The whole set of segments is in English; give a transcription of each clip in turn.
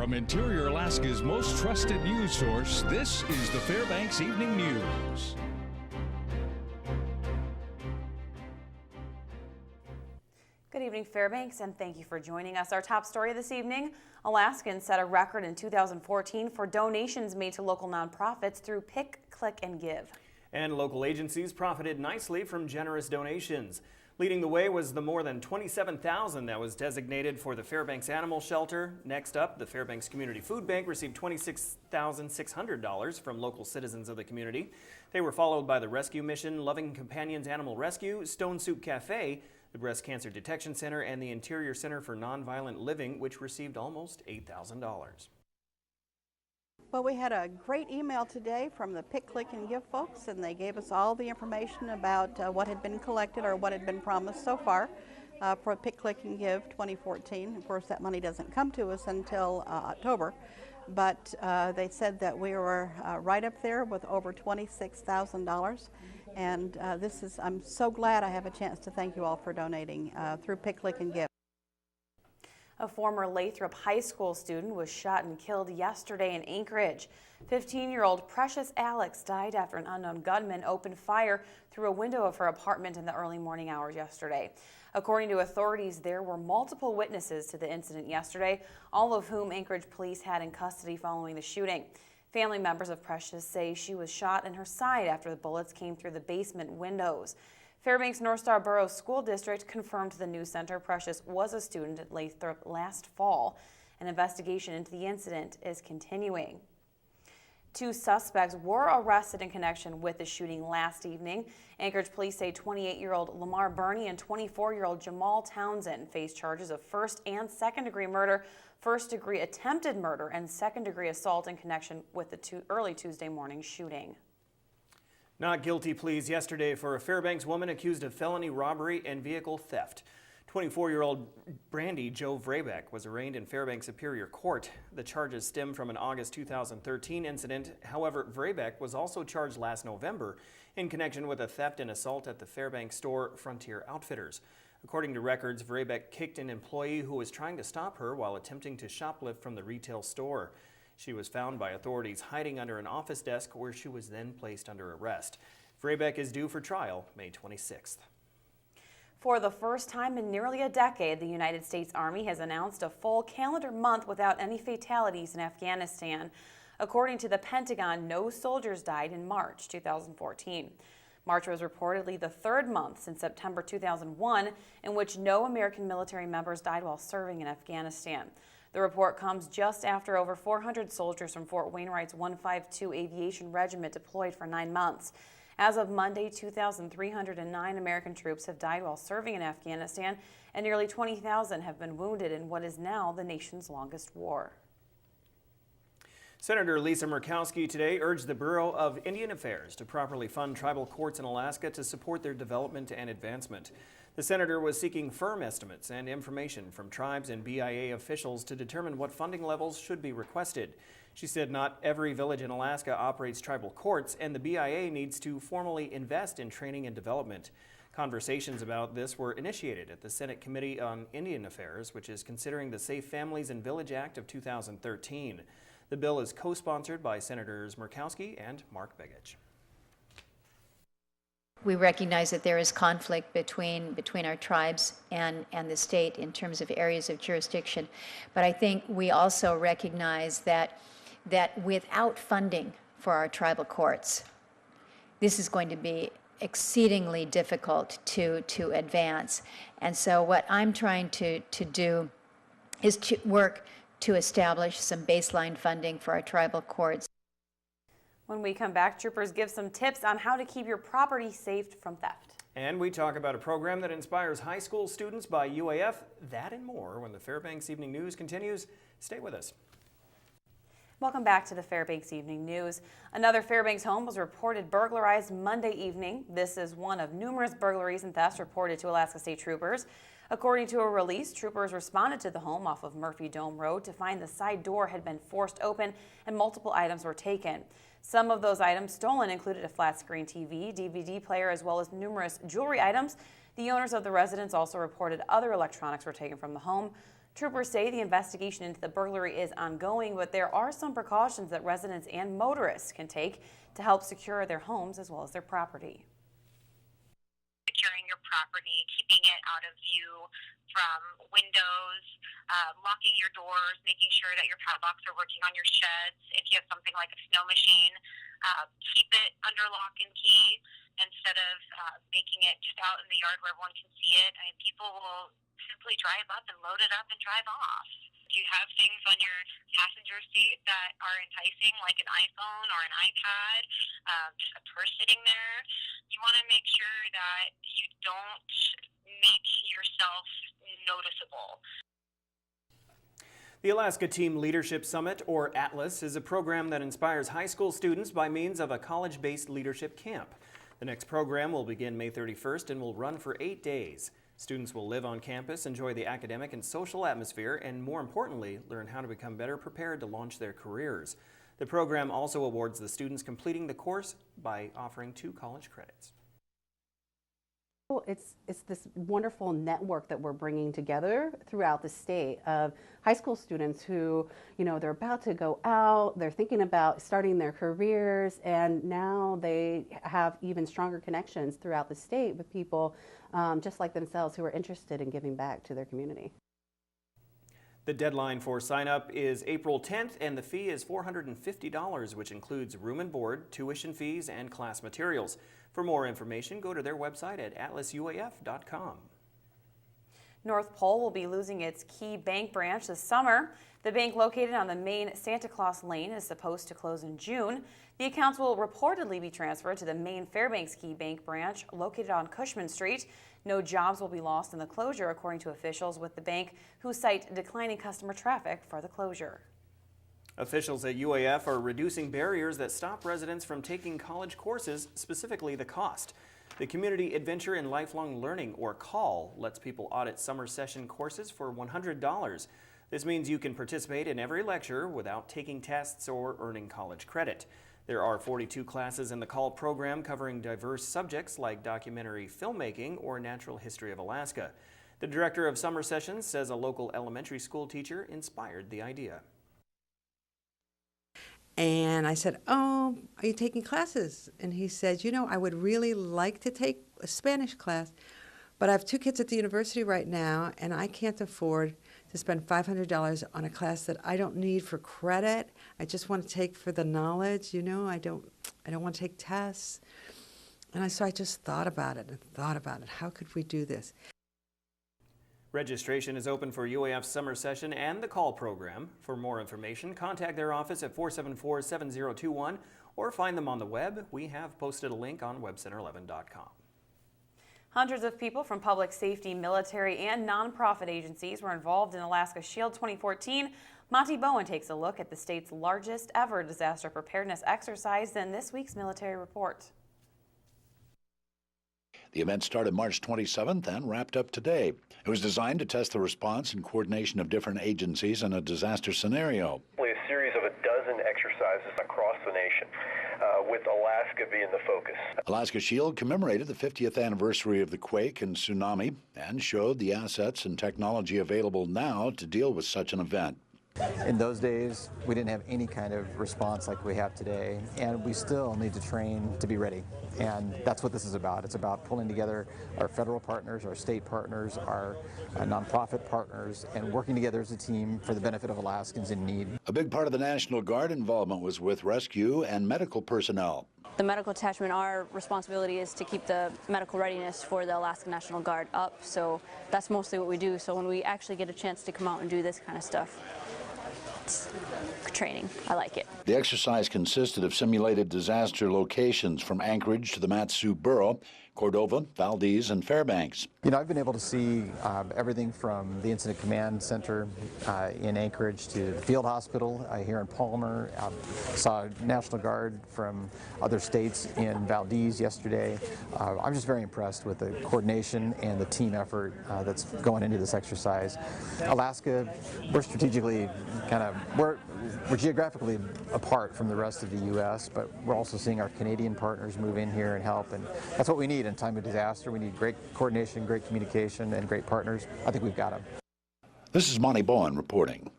From Interior Alaska's most trusted news source, this is the Fbx Evening News. Good evening, Fairbanks, and thank you for joining us. Our top story this evening: Alaskans set a record in 2014 for donations made to local nonprofits through Pick, Click, and Give. And local agencies profited nicely from generous donations. Leading the way was the more than $27,000 that was designated for the Fairbanks Animal Shelter. Next up, the Fairbanks Community Food Bank received $26,600 from local citizens of the community. They were followed by the Rescue Mission, Loving Companions Animal Rescue, Stone Soup Cafe, the Breast Cancer Detection Center, and the Interior Center for Nonviolent Living, which received almost $8,000. Well, we had a great email today from the Pick, Click, and Give folks, and they gave us all the information about what had been collected or what had been promised so far for Pick, Click, and Give 2014. Of course, that money doesn't come to us until October, but they said that we were right up there with over $26,000. And I'm so glad I have a chance to thank you all for donating through Pick, Click, and Give. A former Lathrop High School student was shot and killed yesterday in Anchorage. 15-year-old Precious Alex died after an unknown gunman opened fire through a window of her apartment in the early morning hours yesterday. According to authorities, there were multiple witnesses to the incident yesterday, all of whom Anchorage police had in custody following the shooting. Family members of Precious say she was shot in her side after the bullets came through the basement windows. Fairbanks North Star Borough School District confirmed to the news center Precious was a student at Lathrop last fall. An investigation into the incident is continuing. 2 suspects were arrested in connection with the shooting last evening. Anchorage police say 28-year-old Lamar Burney and 24-year-old Jamal Townsend face charges of first and second-degree murder, first-degree attempted murder, and second-degree assault in connection with the early Tuesday morning shooting. Not guilty pleas yesterday for a Fairbanks woman accused of felony robbery and vehicle theft. 24-year-old Brandy Jo Vrabek was arraigned in Fairbanks Superior Court. The charges stem from an August 2013 incident. However, Vrabek was also charged last November in connection with a theft and assault at the Fairbanks store Frontier Outfitters. According to records, Vrabek kicked an employee who was trying to stop her while attempting to shoplift from the retail store. She was found by authorities hiding under an office desk, where she was then placed under arrest. Vrabek is due for trial May 26th. For the first time in nearly a decade, the United States Army has announced a full calendar month without any fatalities in Afghanistan. According to the Pentagon, no soldiers died in March 2014. March was reportedly the 3rd month since September 2001 in which no American military members died while serving in Afghanistan. The report comes just after over 400 soldiers from Fort Wainwright's 152 Aviation Regiment deployed for 9 months. As of Monday, 2,309 American troops have died while serving in Afghanistan, and nearly 20,000 have been wounded in what is now the nation's longest war. Senator Lisa Murkowski today urged the Bureau of Indian Affairs to properly fund tribal courts in Alaska to support their development and advancement. The senator was seeking firm estimates and information from tribes and BIA officials to determine what funding levels should be requested. She said not every village in Alaska operates tribal courts, and the BIA needs to formally invest in training and development. Conversations about this were initiated at the Senate Committee on Indian Affairs, which is considering the Safe Families and Village Act of 2013. The bill is co-sponsored by Senators Murkowski and Mark Begich. We recognize that there is conflict between our tribes and the state in terms of areas of jurisdiction. But I think we also recognize that without funding for our tribal courts, this is going to be exceedingly difficult to advance. And so what I'm trying to do is to work to establish some baseline funding for our tribal courts. When we come back, troopers give some tips on how to keep your property safe from theft. And we talk about a program that inspires high school students by UAF. That and more when the Fbx Evening News continues. Stay with us. Welcome back to the Fbx Evening News. Another Fairbanks home was reported burglarized Monday evening. This is one of numerous burglaries and thefts reported to Alaska State Troopers. According to a release, troopers responded to the home off of Murphy Dome Road to find the side door had been forced open and multiple items were taken. Some of those items stolen included a flat-screen TV, DVD player, as well as numerous jewelry items. The owners of the residence also reported other electronics were taken from the home. Troopers say the investigation into the burglary is ongoing, but there are some precautions that residents and motorists can take to help secure their homes as well as their property. Securing your property, keeping it out of view from windows, locking your doors, making sure that your padlocks are working on your sheds. If you have something like a snow machine, keep it under lock and key instead of making it just out in the yard where everyone can see it. I mean, people will simply drive up and load it up and drive off. If you have things on your passenger seat that are enticing, like an iPhone or an iPad, just a purse sitting there, you want to make sure that you don't make yourself noticeable. The Alaska Team Leadership Summit, or ATLAS, is a program that inspires high school students by means of a college-based leadership camp. The next program will begin May 31st and will run for 8 days. Students will live on campus, enjoy the academic and social atmosphere, and more importantly, learn how to become better prepared to launch their careers. The program also awards the students completing the course by offering 2 college credits. It's this wonderful network that we're bringing together throughout the state of high school students who, you know, they're about to go out, they're thinking about starting their careers, and now they have even stronger connections throughout the state with people just like themselves who are interested in giving back to their community. The deadline for sign-up is April 10th, and the fee is $450, which includes room and board, tuition fees, and class materials. For more information, go to their website at atlasuaf.com. North Pole will be losing its Key Bank branch this summer. The bank located on the main Santa Claus Lane is supposed to close in June. The accounts will reportedly be transferred to the main Fairbanks Key Bank branch located on Cushman Street. No jobs will be lost in the closure, according to officials with the bank, who cite declining customer traffic for the closure. Officials at UAF are reducing barriers that stop residents from taking college courses, specifically the cost. The Community Adventure in Lifelong Learning, or CALL, lets people audit summer session courses for $100. This means you can participate in every lecture without taking tests or earning college credit. There are 42 classes in the CALL program covering diverse subjects like documentary filmmaking or natural history of Alaska. The director of summer sessions says a local elementary school teacher inspired the idea. And I said, "Oh, are you taking classes?" And he said, "You know, I would really like to take a Spanish class, but I have 2 kids at the university right now, and I can't afford to spend $500 on a class that I don't need for credit. I just want to take for the knowledge, you know. I don't want to take tests." And so I just thought about it and thought about it. How could we do this? Registration is open for UAF's summer session and the CALL program. For more information, contact their office at 474-7021 or find them on the web. We have posted a link on webcenter11.com. Hundreds of people from public safety, military, and nonprofit agencies were involved in Alaska Shield 2014. Monty Bowen takes a look at the state's largest ever disaster preparedness exercise in this week's military report. The event started March 27th and wrapped up today. It was designed to test the response and coordination of different agencies in a disaster scenario. A series of a dozen exercises across the nation, with Alaska being the focus. Alaska Shield commemorated the 50th anniversary of the quake and tsunami and showed the assets and technology available now to deal with such an event. In those days, we didn't have any kind of response like we have today, and we still need to train to be ready. And that's what this is about. It's about pulling together our federal partners, our state partners, our nonprofit partners, and working together as a team for the benefit of Alaskans in need. A big part of the National Guard involvement was with rescue and medical personnel. The medical detachment, our responsibility is to keep the medical readiness for the Alaska National Guard up, so that's mostly what we do. So when we actually get a chance to come out and do this kind of stuff, it's training. I like it. The exercise consisted of simulated disaster locations from Anchorage to the Mat-Su Borough, Cordova, Valdez, and Fairbanks. You know, I've been able to see everything from the Incident Command Center in Anchorage to the field hospital here in Palmer. Saw National Guard from other states in Valdez yesterday. I'm just very impressed with the coordination and the team effort that's going into this exercise. Alaska, we're strategically we're geographically apart from the rest of the U.S., but we're also seeing our Canadian partners move in here and help, and that's what we need in time of disaster. We need great coordination, great communication, and great partners. I think we've got them. This is Monty Bowen reporting.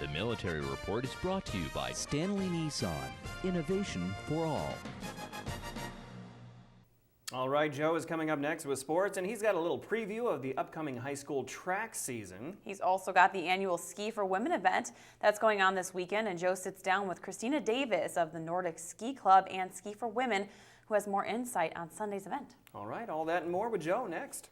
The Military Report is brought to you by Stanley Nissan. Innovation for all. All right, Joe is coming up next with sports, and he's got a little preview of the upcoming high school track season. He's also got the annual Ski for Women event that's going on this weekend, and Joe sits down with Christina Davis of the Nordic Ski Club and Ski for Women, who has more insight on Sunday's event. All right, all that and more with Joe next.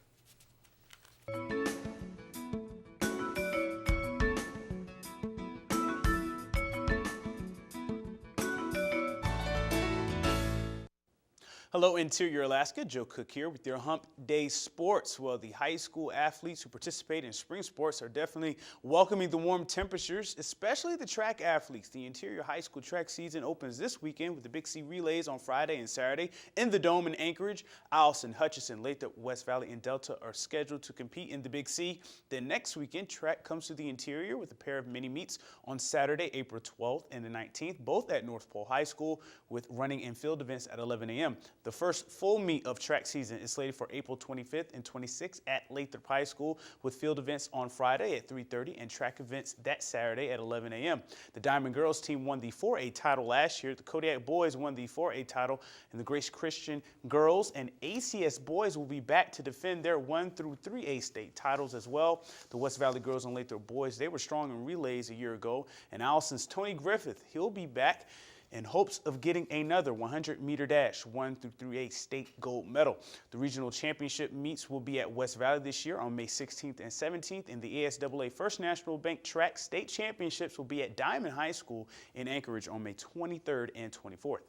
Hello, Interior Alaska. Joe Cook here with your Hump Day Sports. Well, the high school athletes who participate in spring sports are definitely welcoming the warm temperatures, especially the track athletes. The Interior High School track season opens this weekend with the Big C relays on Friday and Saturday in the Dome in Anchorage. Eielson, Hutchinson, Lathrop, West Valley, and Delta are scheduled to compete in the Big C. Then next weekend, track comes to the Interior with a pair of mini meets on Saturday, April 12th and the 19th, both at North Pole High School, with running and field events at 11 a.m. The first full meet of track season is slated for April 25th and 26th at Lathrop High School, with field events on Friday at 3:30 and track events that Saturday at 11 a.m. The Diamond Girls team won the 4A title last year. The Kodiak Boys won the 4A title, and the Grace Christian Girls and ACS Boys will be back to defend their 1 through 3A state titles as well. The West Valley Girls and Lathrop Boys, they were strong in relays a year ago, and Allison's Tony Griffith, he'll be back in hopes of getting another 100-meter dash 1 through 3A state gold medal. The regional championship meets will be at West Valley this year on May 16th and 17th, and the ASAA First National Bank Track State Championships will be at Diamond High School in Anchorage on May 23rd and 24th.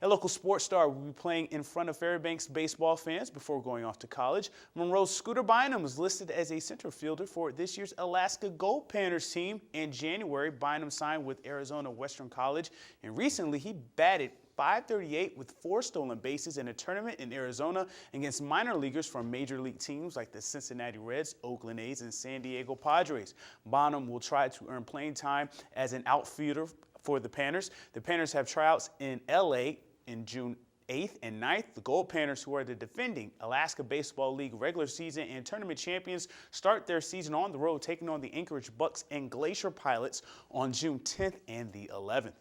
A local sports star will be playing in front of Fairbanks baseball fans before going off to college. Monroe's Scooter Bynum was listed as a center fielder for this year's Alaska Gold Panthers team. In January, Bynum signed with Arizona Western College, and recently he batted .538 with 4 stolen bases in a tournament in Arizona against minor leaguers from major league teams like the Cincinnati Reds, Oakland A's, and San Diego Padres. Bynum will try to earn playing time as an outfielder for the Panthers. The Panthers have tryouts in LA in June 8th and 9th. The Gold Panthers, who are the defending Alaska Baseball League regular season and tournament champions, start their season on the road, taking on the Anchorage Bucks and Glacier Pilots on June 10th and the 11th.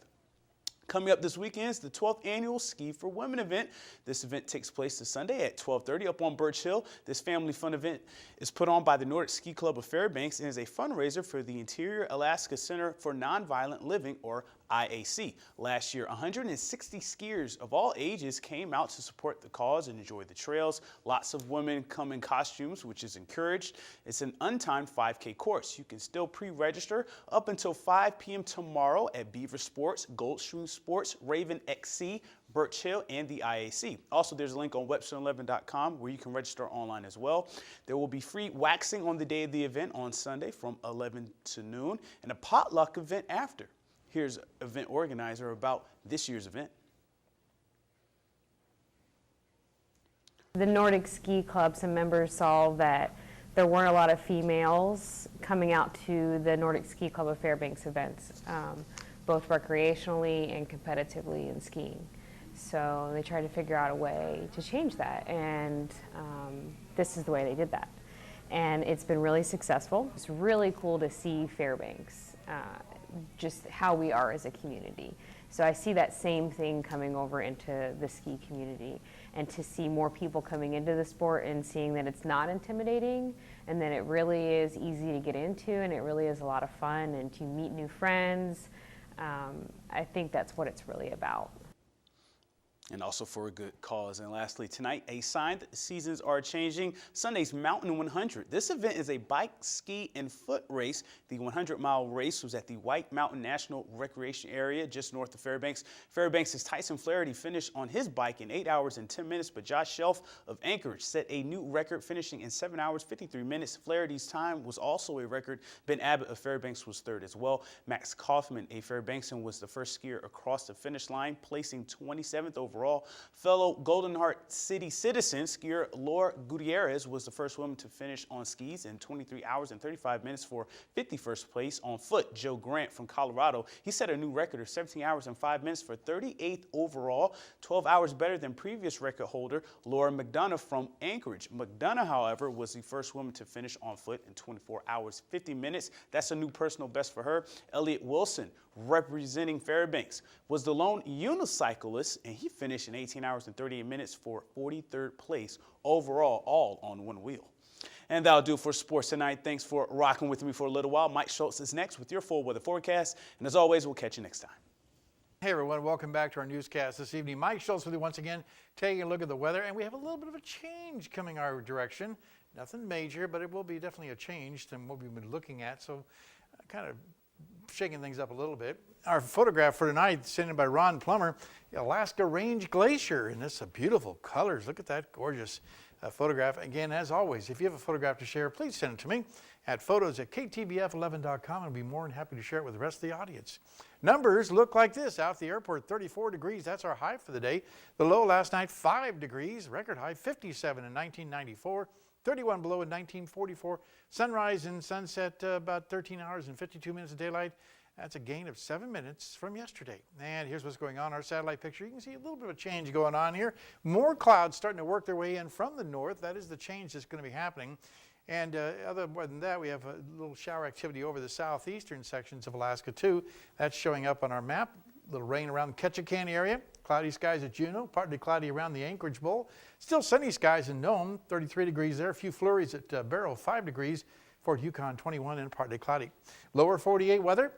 Coming up this weekend is the 12th annual Ski for Women event. This event takes place this Sunday at 12:30 up on Birch Hill. This family fun event is put on by the Nordic Ski Club of Fairbanks and is a fundraiser for the Interior Alaska Center for Nonviolent Living, or IAC. Last year, 160 skiers of all ages came out to support the cause and enjoy the trails. Lots of women come in costumes, which is encouraged. It's an untimed 5K course. You can still pre-register up until 5 p.m. tomorrow at Beaver Sports, Goldstream Sports, Raven XC, Birch Hill, and the IAC. Also, there's a link on webster11.com where you can register online as well. There will be free waxing on the day of the event on Sunday from 11 to noon, and a potluck event after. Here's event organizer about this year's event. The Nordic Ski Club, some members saw that there weren't a lot of females coming out to the Nordic Ski Club of Fairbanks events, both recreationally and competitively in skiing. So they tried to figure out a way to change that, and this is the way they did that. And it's been really successful. It's really cool to see Fairbanks, just how we are as a community. So I see that same thing coming over into the ski community, and to see more people coming into the sport and seeing that it's not intimidating, and that it really is easy to get into, and it really is a lot of fun, and to meet new friends. I think that's what it's really about. And also for a good cause. And lastly, tonight, a sign that the seasons are changing. Sunday's Mountain 100. This event is a bike, ski, and foot race. The 100-mile race was at the White Mountain National Recreation Area just north of Fairbanks. Fairbanks' Tyson Flaherty finished on his bike in 8 hours and 10 minutes, but Josh Shelf of Anchorage set a new record, finishing in 7 hours, 53 minutes. Flaherty's time was also a record. Ben Abbott of Fairbanks was third as well. Max Kaufman, a Fairbanksan, was the first skier across the finish line, placing 27th overall overall. Fellow Golden Heart City citizen skier Laura Gutierrez was the first woman to finish on skis in 23 hours and 35 minutes for 51st place. On foot, Joe Grant from Colorado, he set a new record of 17 hours and 5 minutes for 38th overall, 12 hours better than previous record holder Laura McDonough from Anchorage. McDonough, however, was the first woman to finish on foot in 24 hours 50 minutes. That's a new personal best for her. Elliott Wilson, representing Fairbanks, was the lone unicyclist, and he finished in 18 hours and 38 minutes for 43rd place overall, all on one wheel. And that'll do it for sports tonight. Thanks for rocking with me for a little while. Mike Schultz is next with your full weather forecast. And as always, we'll catch you next time. Hey everyone, welcome back to our newscast this evening. Mike Schultz with you once again, taking a look at the weather, and we have a little bit of a change coming our direction. Nothing major, but it will be definitely a change than what we've been looking at, so kind of shaking things up a little bit. Our photograph for tonight, sent in by Ron Plummer, Alaska Range Glacier, and it's a beautiful colors. Look at that gorgeous photograph. Again, as always, if you have a photograph to share, please send it to me at photos@ktbf11.com. I'll be more than happy to share it with the rest of the audience. Numbers look like this. Out at the airport, 34 degrees. That's our high for the day. The low last night, 5 degrees. Record high, 57 in 1994. 31 below in 1944. Sunrise and sunset about 13 hours and 52 minutes of daylight. That's a gain of 7 minutes from yesterday. And here's what's going on. Our satellite picture, you can see a little bit of a change going on here. More clouds starting to work their way in from the north. That is the change that's going to be happening. And other than that, we have a little shower activity over the southeastern sections of Alaska too. That's showing up on our map. A little rain around the Ketchikan area. Cloudy skies at Juneau, partly cloudy around the Anchorage Bowl. Still sunny skies in Nome, 33 degrees there. A few flurries at Barrow, 5 degrees. Fort Yukon, 21 and partly cloudy. Lower 48 weather.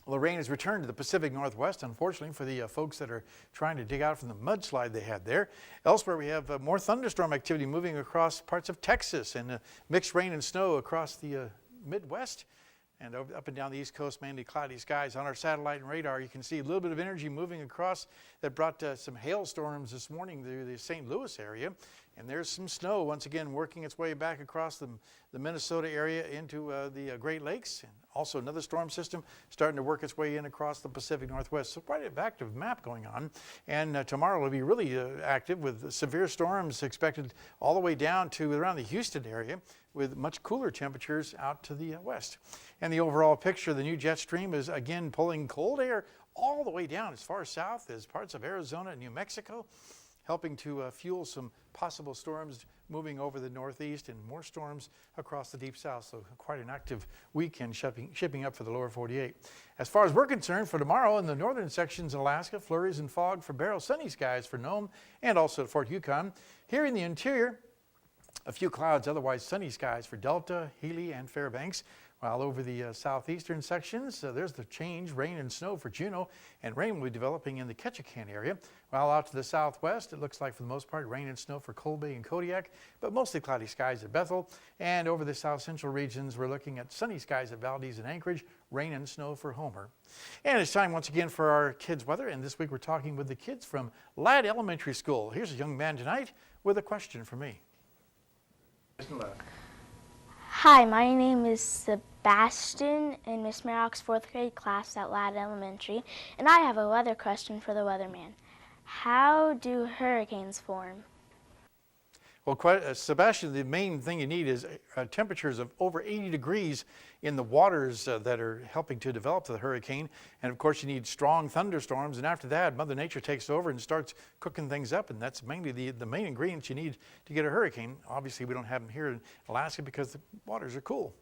Well, the rain has returned to the Pacific Northwest, unfortunately, for the folks that are trying to dig out from the mudslide they had there. Elsewhere, we have more thunderstorm activity moving across parts of Texas and mixed rain and snow across the Midwest. And up and down the East Coast, mainly cloudy skies. On our satellite and radar, you can see a little bit of energy moving across that brought some hailstorms this morning through the St. Louis area. And there's some snow, once again, working its way back across the Minnesota area into the Great Lakes. And also another storm system starting to work its way in across the Pacific Northwest. So quite an active map going on. And tomorrow will be really active with severe storms expected all the way down to around the Houston area, with much cooler temperatures out to the west. And the overall picture, the new jet stream is again pulling cold air all the way down as far south as parts of Arizona and New Mexico, helping to fuel some possible storms moving over the northeast and more storms across the deep south. So quite an active weekend shipping up for the lower 48. As far as we're concerned, for tomorrow in the northern sections of Alaska, flurries and fog for Barrow, sunny skies for Nome and also at Fort Yukon. Here in the interior, a few clouds, otherwise sunny skies for Delta, Healy, and Fairbanks. While over the southeastern sections, there's the change, rain and snow for Juneau, and rain will be developing in the Ketchikan area. While out to the southwest, it looks like for the most part rain and snow for Cold Bay and Kodiak, but mostly cloudy skies at Bethel. And over the south central regions, we're looking at sunny skies at Valdez and Anchorage, rain and snow for Homer. And it's time once again for our kids' weather, and this week we're talking with the kids from Ladd Elementary School. Here's a young man tonight with a question for me. Hi, my name is Sebastian in Miss Merrock's 4th grade class at Ladd Elementary, and I have a weather question for the weatherman. How do hurricanes form? Well, Sebastian, the main thing you need is temperatures of over 80 degrees in the waters that are helping to develop the hurricane. And of course, you need strong thunderstorms. And after that, Mother Nature takes over and starts cooking things up. And that's mainly the main ingredients you need to get a hurricane. Obviously, we don't have them here in Alaska because the waters are cool.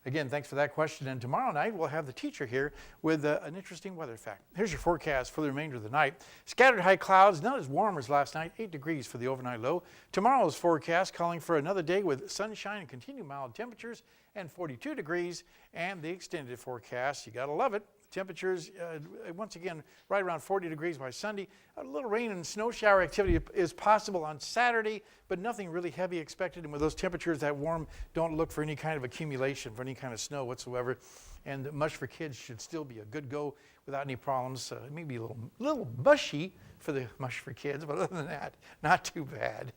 Again, thanks for that question. And tomorrow night, we'll have the teacher here with an interesting weather fact. Here's your forecast for the remainder of the night. Scattered high clouds, not as warm as last night, 8 degrees for the overnight low. Tomorrow's forecast calling for another day with sunshine and continued mild temperatures and 42 degrees. And the extended forecast, you got to love it. Temperatures, once again, right around 40 degrees by Sunday. A little rain and snow shower activity is possible on Saturday, but nothing really heavy expected. And with those temperatures that warm, don't look for any kind of accumulation, for any kind of snow whatsoever. And mush for kids should still be a good go without any problems. Maybe a little mushy for the mush for kids, but other than that, not too bad.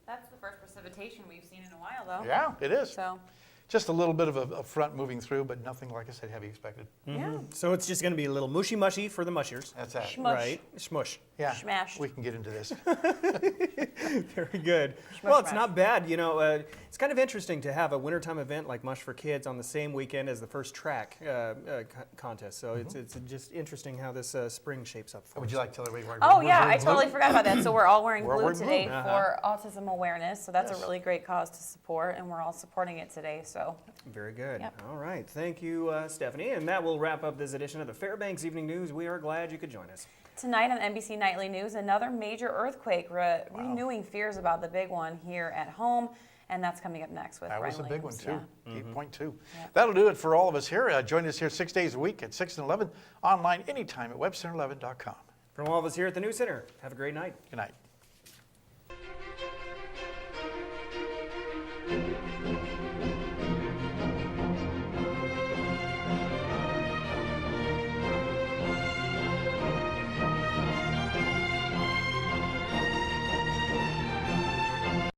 That's the first precipitation we've seen in a while, though. Yeah, it is. So. Just a little bit of a front moving through, but nothing, like I said, heavy expected. Yeah. So it's just going to be a little mushy-mushy for the mushers. That's that. Shmush. Right. Smush. Yeah, Smashed. we can get into this. Very good. Well, it's not bad. You know, it's kind of interesting to have a wintertime event like Mush for Kids on the same weekend as the first track contest. So it's just interesting how this spring shapes up for Would us. you like to tell everybody? Oh yeah, I totally forgot about that. So we're all wearing blue wearing today blue. for autism awareness. So that's Yes. a really great cause to support, and we're all supporting it today. So Very good. Yep. All right. Thank you, Stephanie. And that will wrap up this edition of the Fairbanks Evening News. We are glad you could join us. tonight on NBC Nightly News, another major earthquake, renewing fears about the big one here at home. And that's coming up next with That was a Ryan big one, Williams. too. Yeah. 8.2. That'll do it for all of us here. Join us here 6 days a week at 6 and 11, online anytime at webcenter11.com. From all of us here at the News Center, have a great night. Good night.